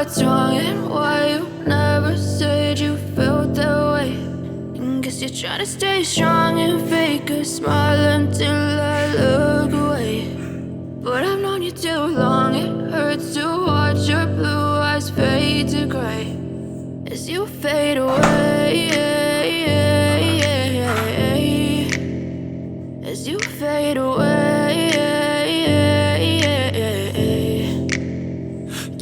what's wrong and why you never said you felt that way. And guess you're trying to stay strong and fake a smile until I look away. But I've known you too long, it hurts to watch your blue eyes fade to gray as you fade away, as you fade away.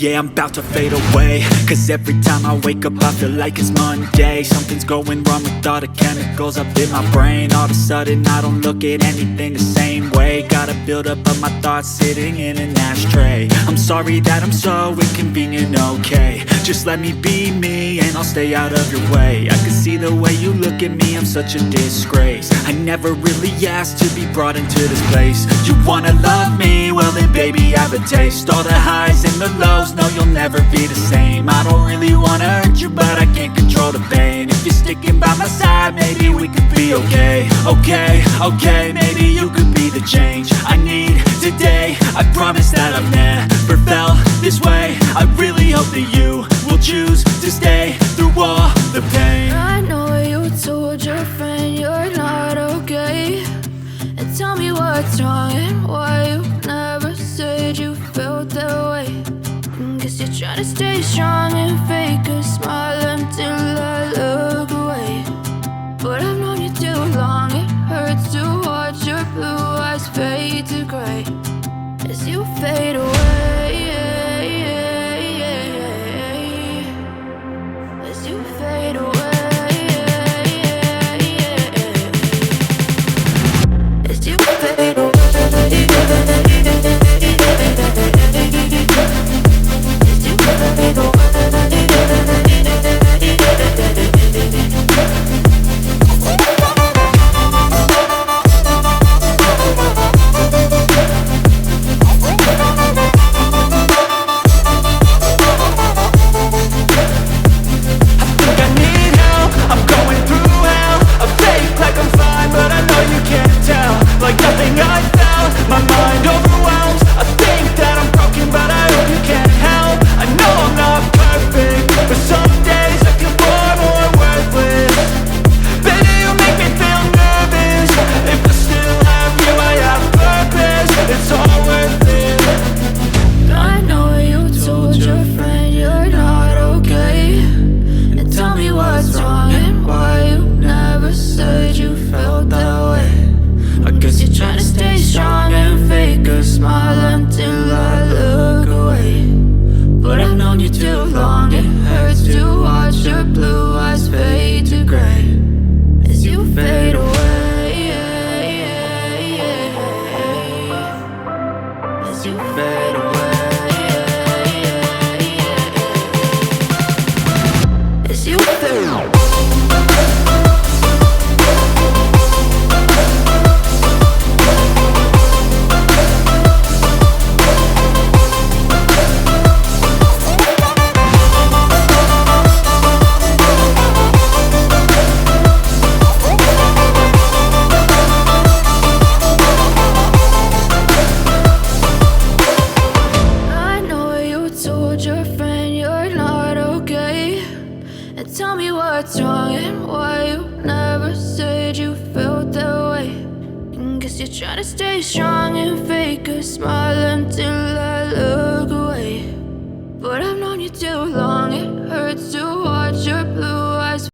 Yeah, I'm about to fade away, cause every time I wake up I feel like it's Monday. Something's going wrong with all the chemicals up in my brain. All of a sudden I don't look at anything the same way. Got a build-up of my thoughts sitting in an ashtray. I'm sorry that I'm so inconvenient, okay. Just let me be me and I'll stay out of your way. I can see the way you look at me, I'm such a disgrace. I never really asked to be brought into this place. You wanna love me? Well then baby I have a taste. All the highs and the lows, no, you'll never be the same. I don't really wanna hurt you, but I can't control the pain. If you're sticking by my side, maybe we could be okay. Okay, maybe you could be the change I need today. I promise that I've never felt this way. I really hope that you will choose to stay through all the pain. I know you told your friend you're not okay, and tell me what's wrong and why you never said you felt that way. Guess you're trying to stay strong and fake a smile until I look away. But I've known you too long, it hurts to watch your blue eyes fade to gray as you fade away, as you fade away, as you fade away. Trying to stay Guess you're trying to stay strong and